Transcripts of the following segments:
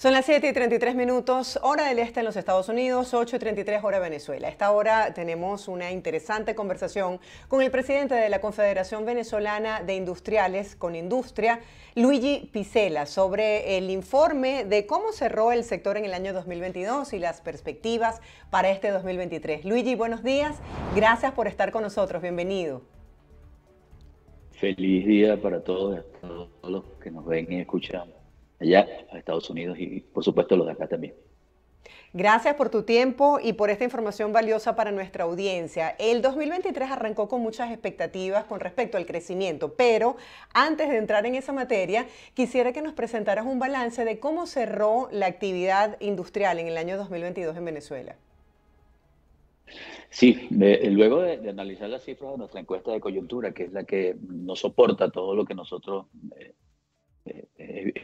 Son las 7:33 hora del este en los Estados Unidos, 8:33 hora Venezuela. A esta hora tenemos una interesante conversación con el presidente de la Confederación Venezolana de Industriales, Conindustria, Luigi Picela, sobre el informe de cómo cerró el sector en el año 2022 y las perspectivas para este 2023. Luigi, buenos días. Gracias por estar con nosotros. Bienvenido. Feliz día para todos los que nos ven y escuchan allá a Estados Unidos y por supuesto los de acá también. Gracias por tu tiempo y por esta información valiosa para nuestra audiencia. El 2023 arrancó con muchas expectativas con respecto al crecimiento, pero antes de entrar en esa materia, quisiera que nos presentaras un balance de cómo cerró la actividad industrial en el año 2022 en Venezuela. Sí, luego de analizar las cifras de nuestra encuesta de coyuntura, que es la que nos soporta todo lo que nosotros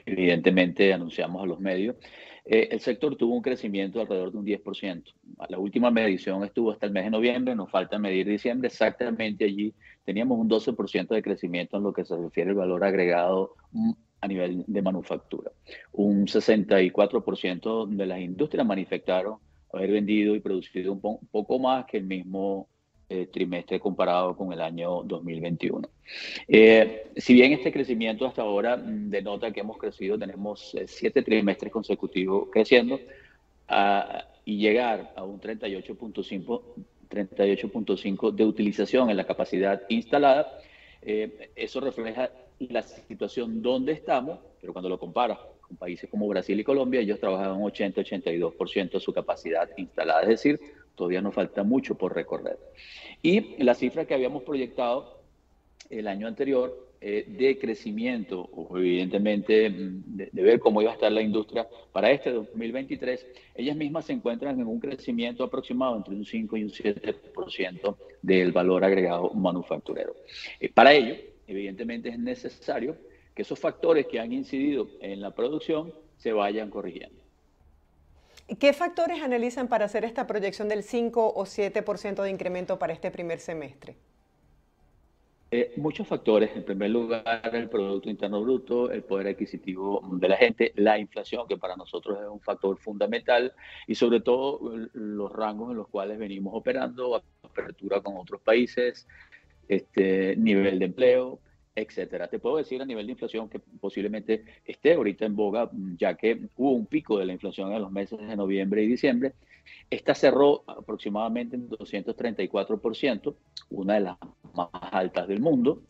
evidentemente anunciamos a los medios, el sector tuvo un crecimiento de alrededor de un 10%. La última medición estuvo hasta el mes de noviembre, nos falta medir diciembre, exactamente allí teníamos un 12% de crecimiento en lo que se refiere al valor agregado a nivel de manufactura. Un 64% de las industrias manifestaron haber vendido y producido un poco más que el mismo trimestre comparado con el año 2021. Si bien este crecimiento hasta ahora denota que hemos crecido, tenemos 7 trimestres consecutivos creciendo y llegar a un 38.5 de utilización en la capacidad instalada, eso refleja la situación donde estamos, pero cuando lo comparas con países como Brasil y Colombia, ellos trabajan un 80-82% de su capacidad instalada, es decir, todavía nos falta mucho por recorrer. Y la cifra que habíamos proyectado el año anterior de crecimiento, o evidentemente de ver cómo iba a estar la industria para este 2023, ellas mismas se encuentran en un crecimiento aproximado entre un 5 y un 7% del valor agregado manufacturero. Para ello, evidentemente es necesario que esos factores que han incidido en la producción se vayan corrigiendo. ¿Qué factores analizan para hacer esta proyección del 5 o 7% de incremento para este primer semestre? Muchos factores. En primer lugar, el Producto Interno Bruto, el poder adquisitivo de la gente, la inflación, que para nosotros es un factor fundamental, y sobre todo los rangos en los cuales venimos operando, apertura con otros países, nivel de empleo, etcétera. Te puedo decir a nivel de inflación que posiblemente esté ahorita en boga, ya que hubo un pico de la inflación en los meses de noviembre y diciembre. Esta cerró aproximadamente en 234%, una de las más altas del mundo,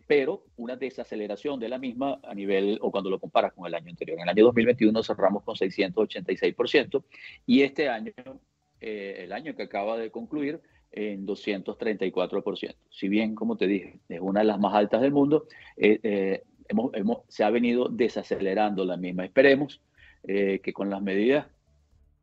pero una desaceleración de la misma a nivel, o cuando lo comparas con el año anterior. En el año 2021 cerramos con 686% y este año, el año que acaba de concluir, en 234%. Si bien, como te dije, es una de las más altas del mundo, se ha venido desacelerando la misma. Esperemos que con las medidas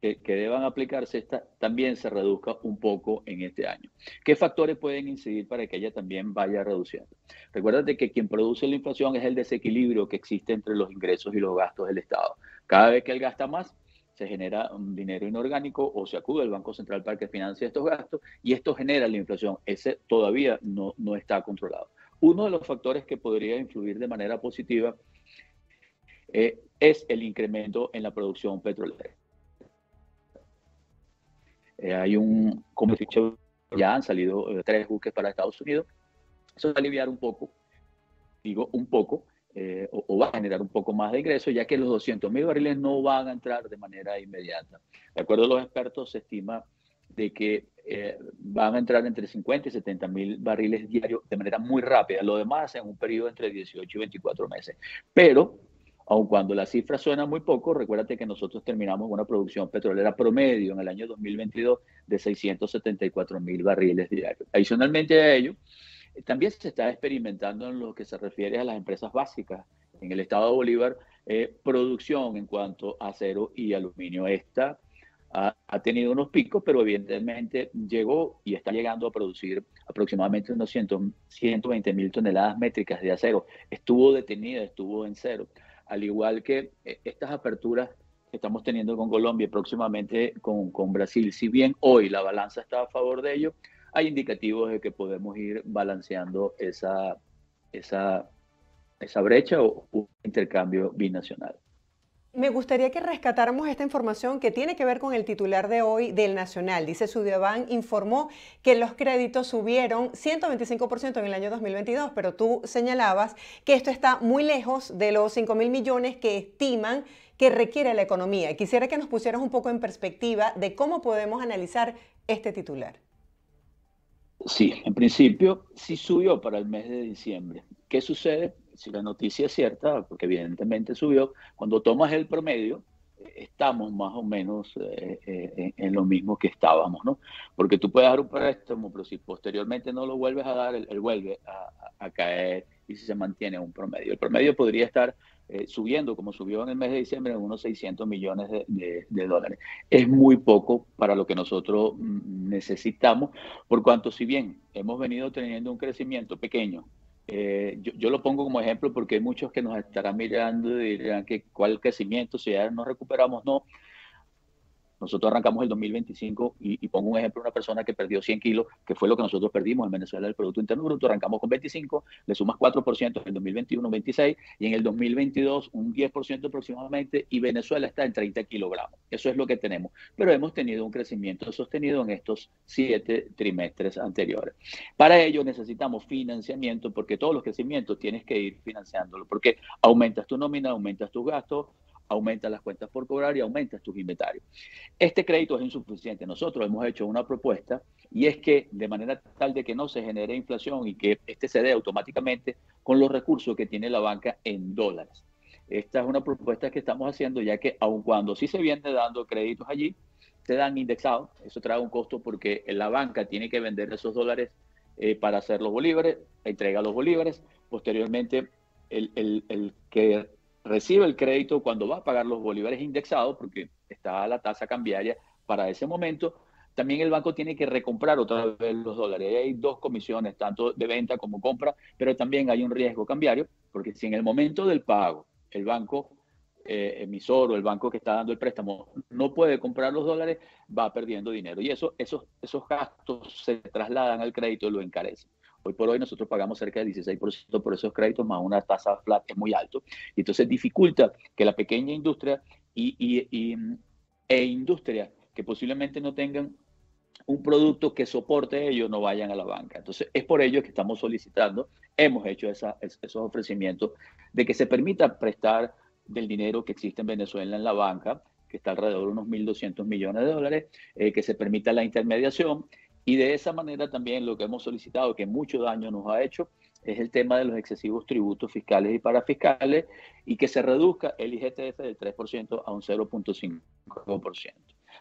que deban aplicarse también se reduzca un poco en este año. ¿Qué factores pueden incidir para que ella también vaya reduciendo? Recuérdate que quien produce la inflación es el desequilibrio que existe entre los ingresos y los gastos del Estado. Cada vez que él gasta más, se genera un dinero inorgánico o se acude al Banco Central para que financie estos gastos y esto genera la inflación. Ese todavía no está controlado. Uno de los factores que podría influir de manera positiva es el incremento en la producción petrolera. Como he dicho, ya han salido 3 buques para Estados Unidos. Eso va a aliviar un poco, digo un poco, o va a generar un poco más de ingresos, ya que los 200.000 barriles no van a entrar de manera inmediata. De acuerdo a los expertos, se estima de que van a entrar entre 50 y 70.000 barriles diarios de manera muy rápida. Lo demás en un periodo entre 18 y 24 meses. Pero aun cuando la cifra suena muy poco, recuérdate que nosotros terminamos una producción petrolera promedio en el año 2022 de 674.000 barriles diarios. Adicionalmente a ello, también se está experimentando en lo que se refiere a las empresas básicas. En el estado de Bolívar, producción en cuanto a acero y aluminio. Esta ha tenido unos picos, pero evidentemente llegó y está llegando a producir aproximadamente unos 120.000 toneladas métricas de acero. Estuvo detenida, estuvo en cero. Al igual que estas aperturas que estamos teniendo con Colombia y próximamente con Brasil, si bien hoy la balanza está a favor de ello, hay indicativos de que podemos ir balanceando esa brecha o un intercambio binacional. Me gustaría que rescatáramos esta información que tiene que ver con el titular de hoy del Nacional. Dice, Sudiobank informó que los créditos subieron 125% en el año 2022, pero tú señalabas que esto está muy lejos de los 5.000 millones que estiman que requiere la economía. Quisiera que nos pusieras un poco en perspectiva de cómo podemos analizar este titular. Sí, en principio sí subió para el mes de diciembre. ¿Qué sucede? Si la noticia es cierta, porque evidentemente subió, cuando tomas el promedio, estamos más o menos en lo mismo que estábamos, ¿no? Porque tú puedes dar un préstamo, pero si posteriormente no lo vuelves a dar, él vuelve a caer y si se mantiene un promedio. El promedio podría estar subiendo, como subió en el mes de diciembre, en unos 600 millones de dólares. Es muy poco para lo que nosotros necesitamos, por cuanto si bien hemos venido teniendo un crecimiento pequeño, yo lo pongo como ejemplo porque hay muchos que nos estarán mirando y dirán que cuál crecimiento, si ya nos recuperamos, no. Nosotros arrancamos el 2025 y pongo un ejemplo, una persona que perdió 100 kilos, que fue lo que nosotros perdimos en Venezuela del Producto Interno Bruto, arrancamos con 25, le sumas 4% en el 2021, 26, y en el 2022 un 10% aproximadamente, y Venezuela está en 30 kilogramos. Eso es lo que tenemos. Pero hemos tenido un crecimiento sostenido en estos 7 trimestres anteriores. Para ello necesitamos financiamiento, porque todos los crecimientos tienes que ir financiándolo, porque aumentas tu nómina, aumentas tus gastos, aumentas las cuentas por cobrar y aumentas tus inventarios. Este crédito es insuficiente. Nosotros hemos hecho una propuesta y es que de manera tal de que no se genere inflación y que este se dé automáticamente con los recursos que tiene la banca en dólares. Esta es una propuesta que estamos haciendo ya que aun cuando sí se viene dando créditos allí, se dan indexados. Eso trae un costo porque la banca tiene que vender esos dólares para hacer los bolívares, entrega los bolívares. Posteriormente, el que recibe el crédito cuando va a pagar los bolívares indexados, porque está la tasa cambiaria para ese momento, también el banco tiene que recomprar otra vez los dólares. Hay dos comisiones, tanto de venta como compra, pero también hay un riesgo cambiario, porque si en el momento del pago el banco emisor o el banco que está dando el préstamo no puede comprar los dólares, va perdiendo dinero. Y esos gastos se trasladan al crédito y lo encarecen. Hoy por hoy nosotros pagamos cerca del 16% por esos créditos, más una tasa flat que es muy alto. Y entonces dificulta que la pequeña industria e industria que posiblemente no tengan un producto que soporte ellos no vayan a la banca. Entonces es por ello que estamos solicitando, hemos hecho esos ofrecimientos de que se permita prestar del dinero que existe en Venezuela en la banca, que está alrededor de unos 1.200 millones de dólares, que se permita la intermediación. Y de esa manera también lo que hemos solicitado, que mucho daño nos ha hecho, es el tema de los excesivos tributos fiscales y parafiscales y que se reduzca el IGTF del 3% a un 0.5%.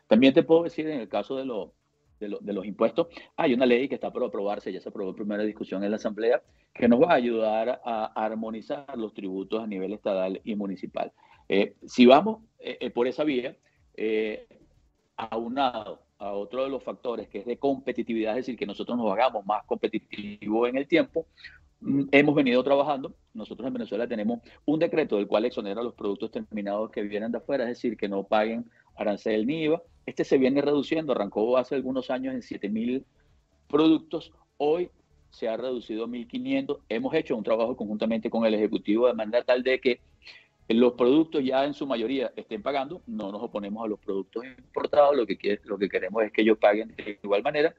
También te puedo decir, en el caso de los impuestos, hay una ley que está por aprobarse, ya se aprobó en primera discusión en la Asamblea, que nos va a ayudar a armonizar los tributos a nivel estatal y municipal. Si vamos por esa vía, aunado a otro de los factores que es de competitividad, es decir, que nosotros nos hagamos más competitivos en el tiempo, hemos venido trabajando. Nosotros en Venezuela tenemos un decreto del cual exonera los productos terminados que vienen de afuera, es decir, que no paguen arancel ni IVA. Este se viene reduciendo, arrancó hace algunos años en 7.000 productos, hoy se ha reducido a 1.500. Hemos hecho un trabajo conjuntamente con el Ejecutivo de manera tal de que los productos ya en su mayoría estén pagando. No nos oponemos a los productos importados, lo que queremos es que ellos paguen de igual manera.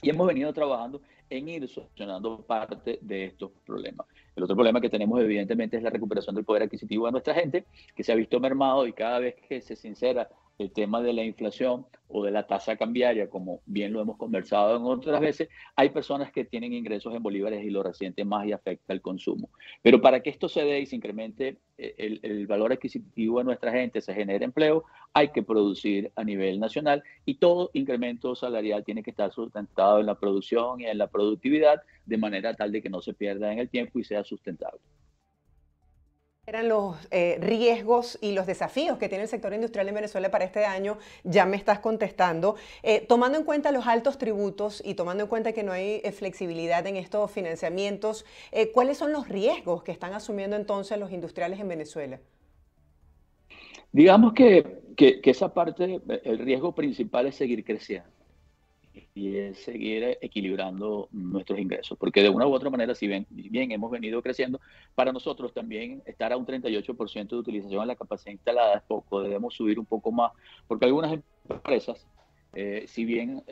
Y hemos venido trabajando en ir solucionando parte de estos problemas. El otro problema que tenemos evidentemente es la recuperación del poder adquisitivo de nuestra gente, que se ha visto mermado y cada vez que se sincera el tema de la inflación o de la tasa cambiaria, como bien lo hemos conversado en otras veces, hay personas que tienen ingresos en bolívares y lo resienten más y afecta el consumo. Pero para que esto se dé y se incremente el valor adquisitivo de nuestra gente, se genere empleo, hay que producir a nivel nacional y todo incremento salarial tiene que estar sustentado en la producción y en la productividad de manera tal de que no se pierda en el tiempo y sea sustentable. Eran los riesgos y los desafíos que tiene el sector industrial en Venezuela para este año, ya me estás contestando. Tomando en cuenta los altos tributos y tomando en cuenta que no hay flexibilidad en estos financiamientos, ¿cuáles son los riesgos que están asumiendo entonces los industriales en Venezuela? Digamos que esa parte, el riesgo principal es seguir creciendo. y es seguir equilibrando nuestros ingresos, porque de una u otra manera, si bien hemos venido creciendo, para nosotros también estar a un 38% de utilización de la capacidad instalada es poco, debemos subir un poco más, porque algunas empresas, si bien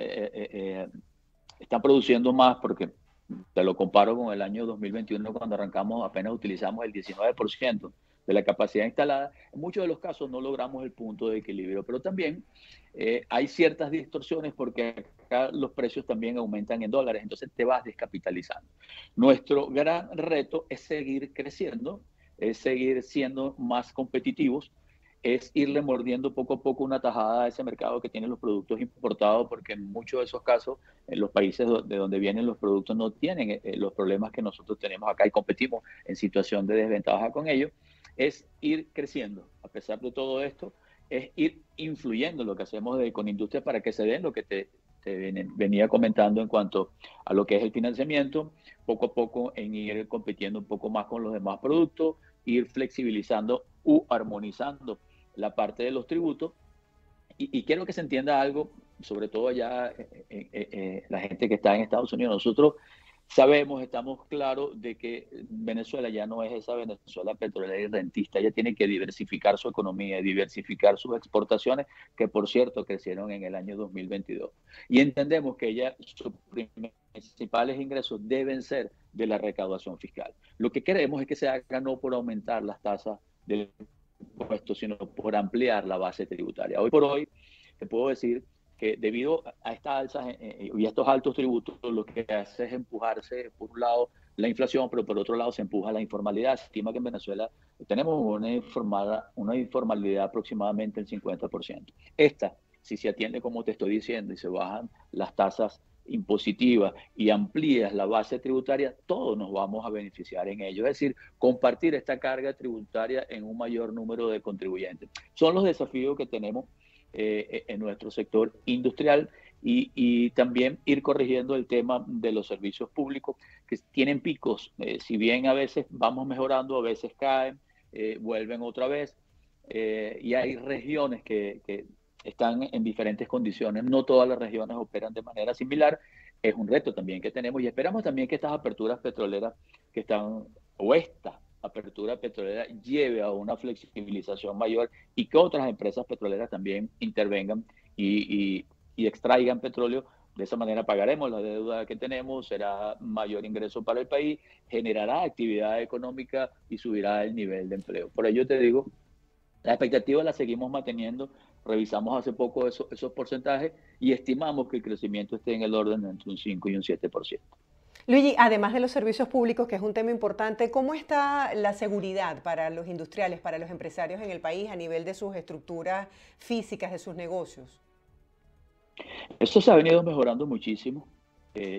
están produciendo más, porque te lo comparo con el año 2021, cuando arrancamos apenas utilizamos el 19% de la capacidad instalada, en muchos de los casos no logramos el punto de equilibrio, pero también hay ciertas distorsiones porque acá los precios también aumentan en dólares, entonces te vas descapitalizando. Nuestro gran reto es seguir creciendo, es seguir siendo más competitivos, es irle mordiendo poco a poco una tajada a ese mercado que tienen los productos importados, porque en muchos de esos casos, en los países de donde vienen los productos no tienen los problemas que nosotros tenemos acá y competimos en situación de desventaja con ellos. Es ir creciendo. A pesar de todo esto, es ir influyendo lo que hacemos con industria para que se den lo que te venía comentando en cuanto a lo que es el financiamiento, poco a poco en ir compitiendo un poco más con los demás productos, ir flexibilizando u armonizando la parte de los tributos. Y quiero que se entienda algo, sobre todo allá la gente que está en Estados Unidos. Nosotros sabemos, estamos claros de que Venezuela ya no es esa Venezuela petrolera y rentista. Ella tiene que diversificar su economía, diversificar sus exportaciones, que por cierto crecieron en el año 2022. Y entendemos que ella, sus principales ingresos deben ser de la recaudación fiscal. Lo que queremos es que se haga no por aumentar las tasas del impuestos, sino por ampliar la base tributaria. Hoy por hoy, te puedo decir que debido a estas alzas y a estos altos tributos, lo que hace es empujarse, por un lado, la inflación, pero por otro lado se empuja la informalidad. Se estima que en Venezuela tenemos una informalidad aproximadamente del 50%. Esta, si se atiende como te estoy diciendo y se bajan las tasas impositiva y amplías la base tributaria, todos nos vamos a beneficiar en ello. Es decir, compartir esta carga tributaria en un mayor número de contribuyentes. Son los desafíos que tenemos en nuestro sector industrial y también ir corrigiendo el tema de los servicios públicos que tienen picos. Si bien a veces vamos mejorando, a veces caen, vuelven otra vez. Y hay regiones que están en diferentes condiciones. No todas las regiones operan de manera similar. Es un reto también que tenemos y esperamos también que estas aperturas petroleras que están, o esta apertura petrolera lleve a una flexibilización mayor y que otras empresas petroleras también intervengan y extraigan petróleo. De esa manera pagaremos la deuda que tenemos, será mayor ingreso para el país, generará actividad económica y subirá el nivel de empleo. Por ello te digo, la expectativa la seguimos manteniendo, revisamos hace poco esos porcentajes y estimamos que el crecimiento esté en el orden de entre un 5 y un 7%. Luigi, además de los servicios públicos, que es un tema importante, ¿cómo está la seguridad para los industriales, para los empresarios en el país a nivel de sus estructuras físicas, de sus negocios? Esto se ha venido mejorando muchísimo.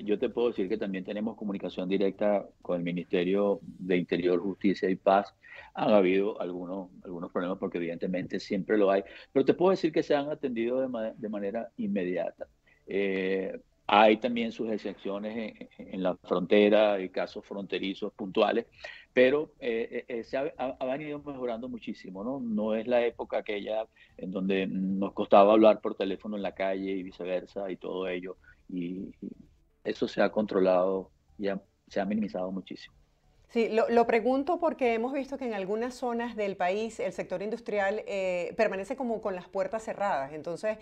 Yo te puedo decir que también tenemos comunicación directa con el Ministerio de Interior, Justicia y Paz. Han habido algunos problemas porque evidentemente siempre lo hay, pero te puedo decir que se han atendido de manera inmediata. Hay también sus excepciones en la frontera y casos fronterizos puntuales, pero se ha venido mejorando muchísimo, ¿no? No es la época aquella en donde nos costaba hablar por teléfono en la calle y viceversa y todo ello. Y eso se ha controlado, ya se ha minimizado muchísimo. Sí, lo pregunto porque hemos visto que en algunas zonas del país el sector industrial permanece como con las puertas cerradas. Entonces,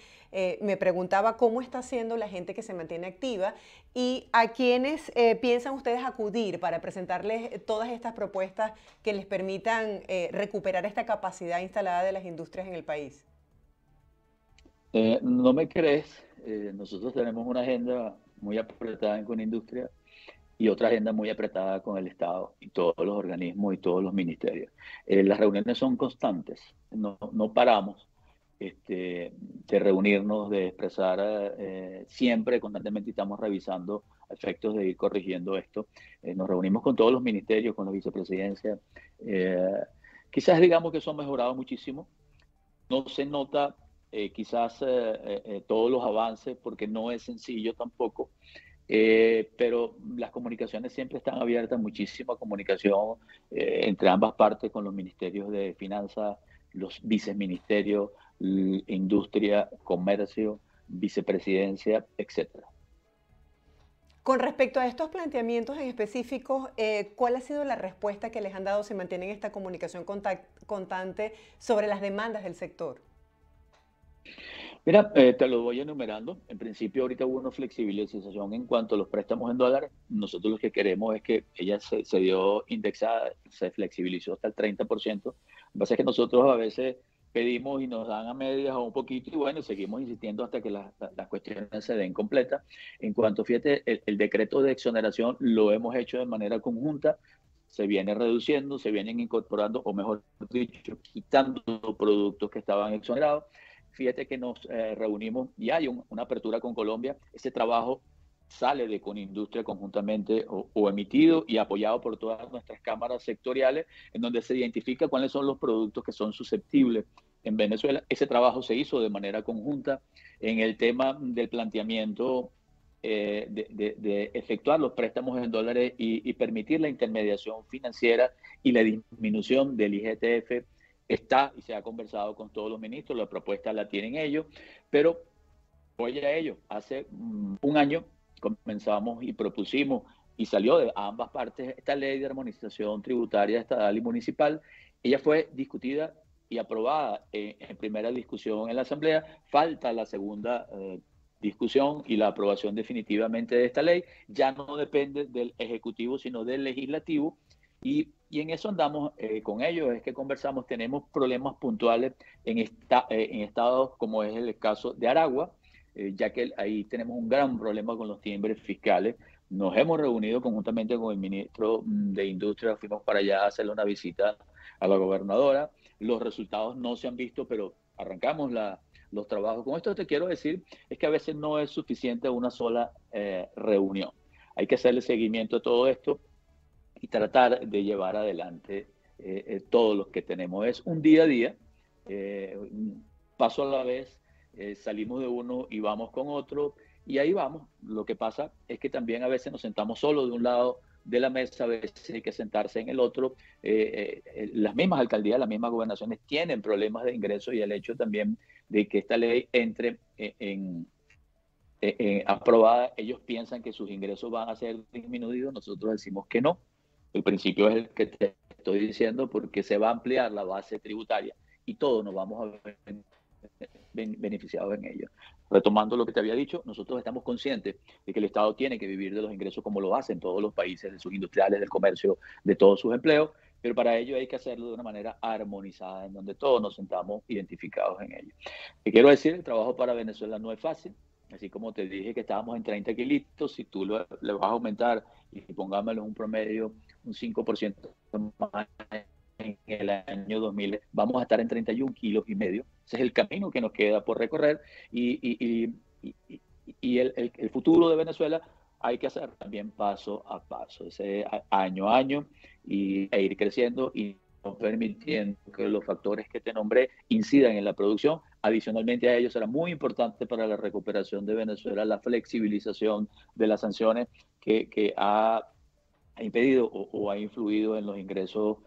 me preguntaba cómo está haciendo la gente que se mantiene activa y a quiénes piensan ustedes acudir para presentarles todas estas propuestas que les permitan recuperar esta capacidad instalada de las industrias en el país. No me crees, nosotros tenemos una agenda muy apretada con industria y otra agenda muy apretada con el Estado y todos los organismos y todos los ministerios. Las reuniones son constantes, no paramos de reunirnos, de expresar siempre, constantemente estamos revisando efectos de ir corrigiendo esto. Nos reunimos con todos los ministerios, con la vicepresidencia. Eh, Quizás digamos que eso ha mejorado muchísimo. No se nota quizás todos los avances porque no es sencillo tampoco. Pero las comunicaciones siempre están abiertas, muchísima comunicación entre ambas partes con los ministerios de finanzas, los viceministerios, industria, comercio, vicepresidencia, etcétera. Con respecto a estos planteamientos en específico, ¿cuál ha sido la respuesta que les han dado? ¿Se mantienen esta comunicación constante sobre las demandas del sector? Mira, te lo voy enumerando. En principio, ahorita hubo una flexibilización en cuanto a los préstamos en dólares. Nosotros lo que queremos es que ella se dio indexada, se flexibilizó hasta el 30%. Lo que pasa es que nosotros a veces pedimos y nos dan a medias o un poquito y bueno, seguimos insistiendo hasta que las cuestiones se den completas. En cuanto, fíjate, el decreto de exoneración lo hemos hecho de manera conjunta, se viene reduciendo, se vienen incorporando, o mejor dicho, quitando productos que estaban exonerados. Fíjate que nos reunimos y hay una apertura con Colombia. Ese trabajo sale de Conindustria conjuntamente o emitido y apoyado por todas nuestras cámaras sectoriales, en donde se identifica cuáles son los productos que son susceptibles en Venezuela. Ese trabajo se hizo de manera conjunta en el tema del planteamiento de efectuar los préstamos en dólares y permitir la intermediación financiera y la disminución del IGTF. Está y se ha conversado con todos los ministros, la propuesta la tienen ellos, pero oye a ellos, hace un año comenzamos y propusimos y salió de ambas partes esta ley de armonización tributaria estatal y municipal. Ella fue discutida y aprobada en primera discusión en la Asamblea. Falta la segunda discusión y la aprobación definitivamente de esta ley. Ya no depende del Ejecutivo, sino del Legislativo. Y en eso andamos con ellos, es que conversamos, tenemos problemas puntuales en estados como es el caso de Aragua, ya que ahí tenemos un gran problema con los timbres fiscales. Nos hemos reunido conjuntamente con el ministro de Industria, fuimos para allá a hacerle una visita a la gobernadora. Los resultados no se han visto, pero arrancamos los trabajos. Con esto te quiero decir, es que a veces no es suficiente una sola reunión. Hay que hacerle seguimiento a todo esto y tratar de llevar adelante todo lo que tenemos. Es un día a día, paso a la vez, salimos de uno y vamos con otro, y ahí vamos. Lo que pasa es que también a veces nos sentamos solo de un lado de la mesa, a veces hay que sentarse en el otro. Las mismas alcaldías, las mismas gobernaciones tienen problemas de ingresos y el hecho también de que esta ley entre aprobada, ellos piensan que sus ingresos van a ser disminuidos, nosotros decimos que no. El principio es el que te estoy diciendo, porque se va a ampliar la base tributaria y todos nos vamos a ver beneficiados en ello. Retomando lo que te había dicho, nosotros estamos conscientes de que el Estado tiene que vivir de los ingresos como lo hacen todos los países, de sus industriales, del comercio, de todos sus empleos, pero para ello hay que hacerlo de una manera armonizada, en donde todos nos sentamos identificados en ello. Te quiero decir, el trabajo para Venezuela no es fácil. Así como te dije que estábamos en 30 kilitos, si tú le vas a aumentar y pongámoslo un promedio, un 5% más en el año 2000, vamos a estar en 31 kilos y medio. Ese es el camino que nos queda por recorrer y el futuro de Venezuela hay que hacer también paso a paso, ese año a año e ir creciendo y no permitiendo que los factores que te nombré incidan en la producción. Adicionalmente a ello será muy importante para la recuperación de Venezuela la flexibilización de las sanciones que ha impedido o ha influido en los ingresos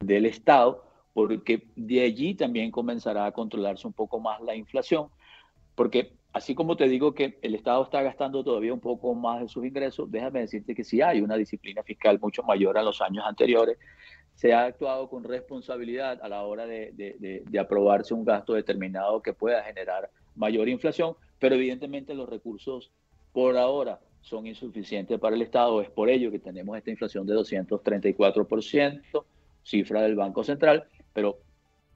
del Estado, porque de allí también comenzará a controlarse un poco más la inflación, porque así como te digo que el Estado está gastando todavía un poco más de sus ingresos, déjame decirte que sí hay una disciplina fiscal mucho mayor a los años anteriores. Se ha actuado con responsabilidad a la hora de aprobarse un gasto determinado que pueda generar mayor inflación, pero evidentemente los recursos por ahora son insuficientes para el Estado. Es por ello que tenemos esta inflación de 234%, cifra del Banco Central, pero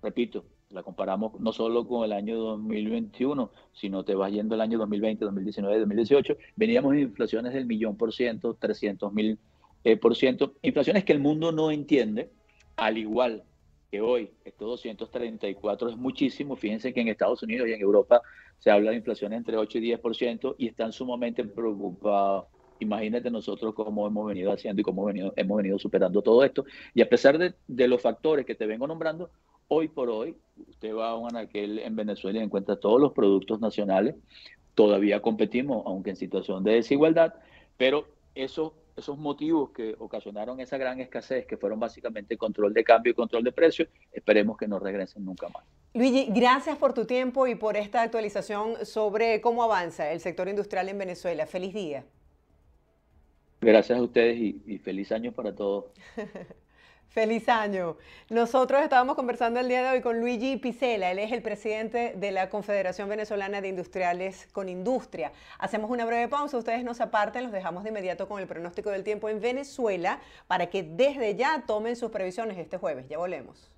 repito, la comparamos no solo con el año 2021, sino te vas yendo el año 2020, 2019, 2018, veníamos de inflaciones del 1.000.000%, 300.000%, inflaciones que el mundo no entiende, al igual que hoy, estos 234 es muchísimo. Fíjense que en Estados Unidos y en Europa se habla de inflaciones entre 8 y 10% y están sumamente preocupados. Imagínate nosotros cómo hemos venido haciendo y cómo hemos venido superando todo esto. Y a pesar de los factores que te vengo nombrando, hoy por hoy, usted va a un anaquel en Venezuela y encuentra todos los productos nacionales. Todavía competimos, aunque en situación de desigualdad, pero esos motivos que ocasionaron esa gran escasez, que fueron básicamente control de cambio y control de precios, esperemos que no regresen nunca más. Luigi, gracias por tu tiempo y por esta actualización sobre cómo avanza el sector industrial en Venezuela. Feliz día. Gracias a ustedes y feliz año para todos. Feliz año. Nosotros estábamos conversando el día de hoy con Luigi Picela. Él es el presidente de la Confederación Venezolana de Industriales con Industria. Hacemos una breve pausa, ustedes no se aparten, los dejamos de inmediato con el pronóstico del tiempo en Venezuela para que desde ya tomen sus previsiones este jueves. Ya volvemos.